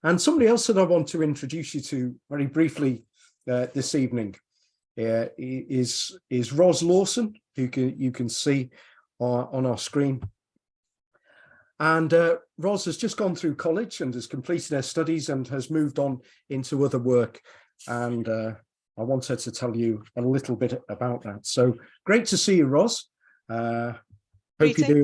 And somebody else that I want to introduce you to very briefly this evening is Roz Lawson, who you can see on our screen. And Roz has just gone through college and has completed her studies and has moved on into other work. And I want her to tell you a little bit about that. So great to see you, Roz. Hope you're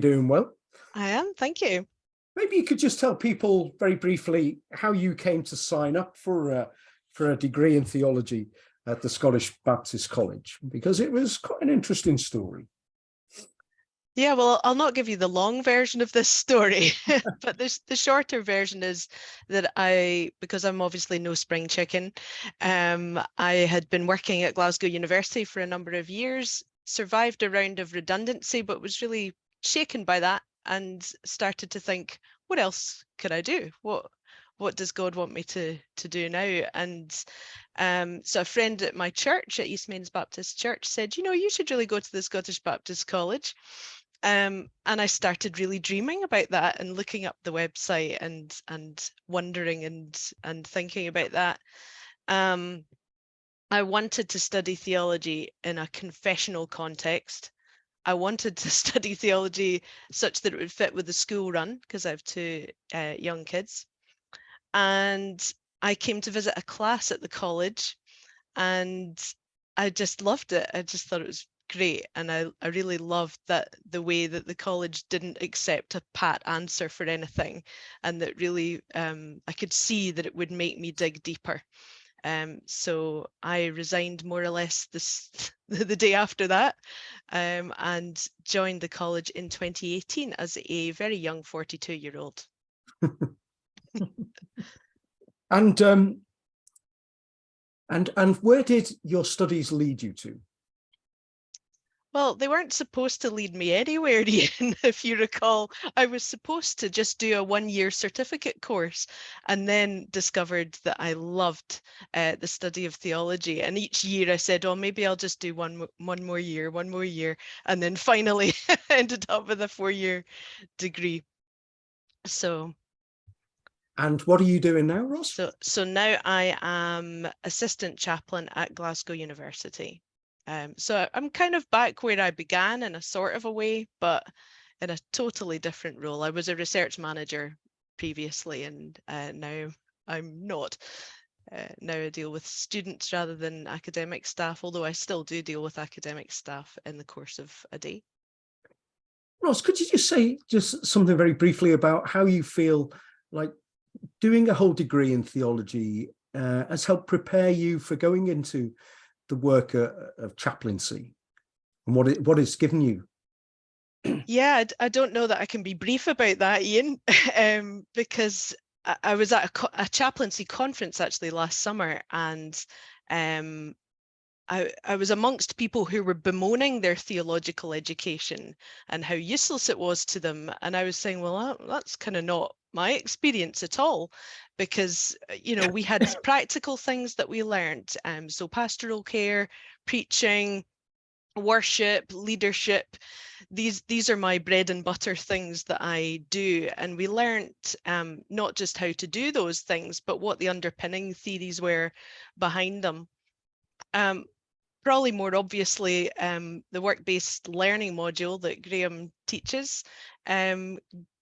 doing well. I am, thank you. Maybe you could just tell people very briefly how you came to sign up for a degree in theology at the Scottish Baptist College, because it was quite an interesting story. Yeah, well, I'll not give you the long version of this story, but the shorter version is that because I'm obviously no spring chicken, I had been working at Glasgow University for a number of years, survived a round of redundancy, but was really shaken by that and started to think, what else could I do? What does God want me to do now? And so a friend at my church, at East Mains Baptist Church, said, you should really go to the Scottish Baptist College. And I started really dreaming about that and looking up the website and wondering and thinking about that. I wanted to study theology in a confessional context. I wanted to study theology such that it would fit with the school run, because I have two young kids. And I came to visit a class at the college and I just loved it. I just thought it was great. And I really loved that the way that the college didn't accept a pat answer for anything, and that really I could see that it would make me dig deeper. So I resigned more or less the day after that, and joined the college in 2018 as a very young 42-year-old. And where did your studies lead you to? Well, they weren't supposed to lead me anywhere, Ian. If you recall, I was supposed to just do a one-year certificate course, and then discovered that I loved the study of theology. And each year I said, oh, maybe I'll just do one more year. And then finally ended up with a 4-year degree. So. And what are you doing now, Roz? So now I am assistant chaplain at Glasgow University. So I'm kind of back where I began in a sort of a way, but in a totally different role. I was a research manager previously, and now I'm not. Now I deal with students rather than academic staff, although I still do deal with academic staff in the course of a day. Roz, could you just say something very briefly about how you feel like doing a whole degree in theology has helped prepare you for going into the work of chaplaincy, and what it's given you? Yeah, I don't know that I can be brief about that, Ian, because I was at a chaplaincy conference actually last summer, and I was amongst people who were bemoaning their theological education and how useless it was to them. And I was saying, well, that's kind of not my experience at all, because, we had practical things that we learned. So pastoral care, preaching, worship, leadership, these are my bread and butter things that I do. And we learned not just how to do those things, but what the underpinning theories were behind them. Probably more obviously, the work-based learning module that Graham teaches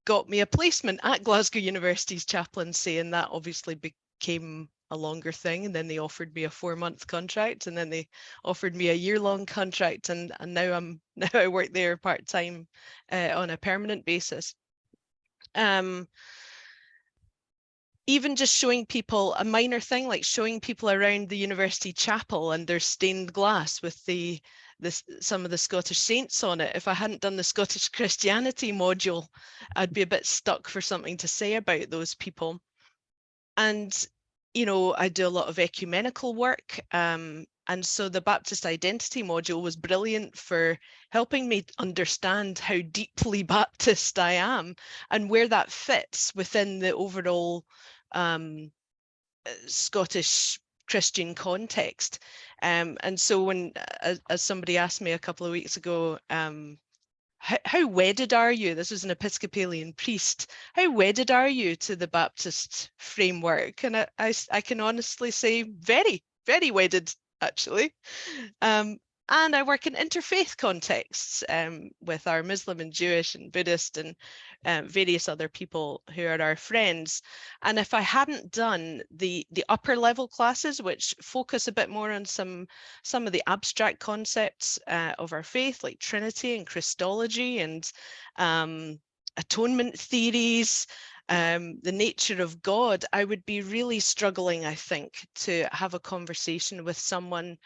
got me a placement at Glasgow University's chaplaincy, and that obviously became a longer thing. And then they offered me a 4-month contract, and then they offered me a year-long contract, and now I work there part-time on a permanent basis. Even just showing people a minor thing, like showing people around the university chapel and their stained glass with some of the Scottish saints on it. If I hadn't done the Scottish Christianity module, I'd be a bit stuck for something to say about those people. And, I do a lot of ecumenical work. And so the Baptist identity module was brilliant for helping me understand how deeply Baptist I am and where that fits within the overall Scottish Christian context. And so when, as somebody asked me a couple of weeks ago, how wedded are you? This was an Episcopalian priest. How wedded are you to the Baptist framework? And I can honestly say very, very wedded, actually. And I work in interfaith contexts with our Muslim and Jewish and Buddhist and various other people who are our friends. And if I hadn't done the upper level classes, which focus a bit more on some of the abstract concepts of our faith, like Trinity and Christology and atonement theories, the nature of God, I would be really struggling, I think, to have a conversation with someone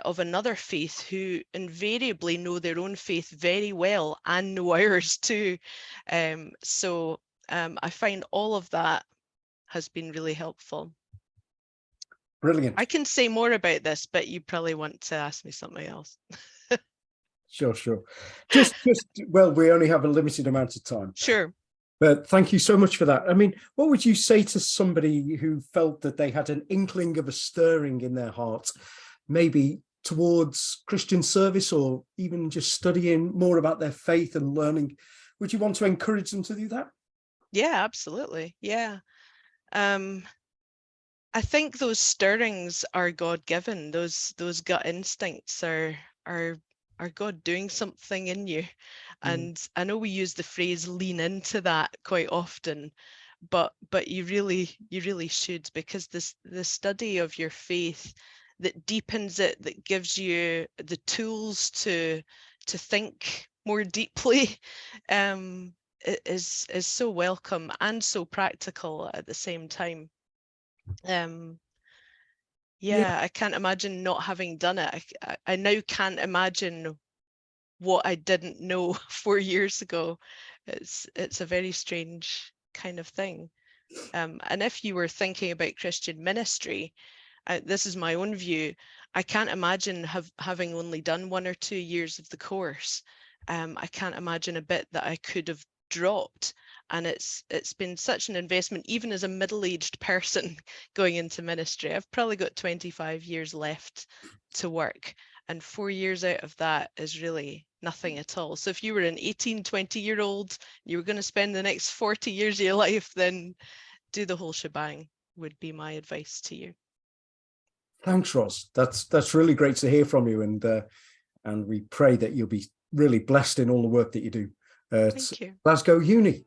of another faith who invariably know their own faith very well and know ours too. So I find all of that has been really helpful. Brilliant. I can say more about this, but you probably want to ask me something else. Sure. Just well, we only have a limited amount of time. Sure. But thank you so much for that. I mean, what would you say to somebody who felt that they had an inkling of a stirring in their heart, maybe towards Christian service or even just studying more about their faith and learning? Would you want to encourage them to do that? Yeah, absolutely. Yeah. I think those stirrings are God-given. Those gut instincts are God doing something in you. And I know we use the phrase lean into that quite often, but you really should, because the study of your faith that deepens it, that gives you the tools to think more deeply, is so welcome and so practical at the same time. Yeah, I can't imagine not having done it. I now can't imagine what I didn't know 4 years ago. It's a very strange kind of thing. And if you were thinking about Christian ministry, this is my own view, I can't imagine having only done 1 or 2 years of the course. I can't imagine a bit that I could have dropped. And it's been such an investment, even as a middle-aged person going into ministry. I've probably got 25 years left to work, and 4 years out of that is really nothing at all. So if you were an 18, 20-year-old, you were going to spend the next 40 years of your life, then do the whole shebang, would be my advice to you. Thanks, Roz. That's really great to hear from you, and we pray that you'll be really blessed in all the work that you do at Thank you. Glasgow Uni.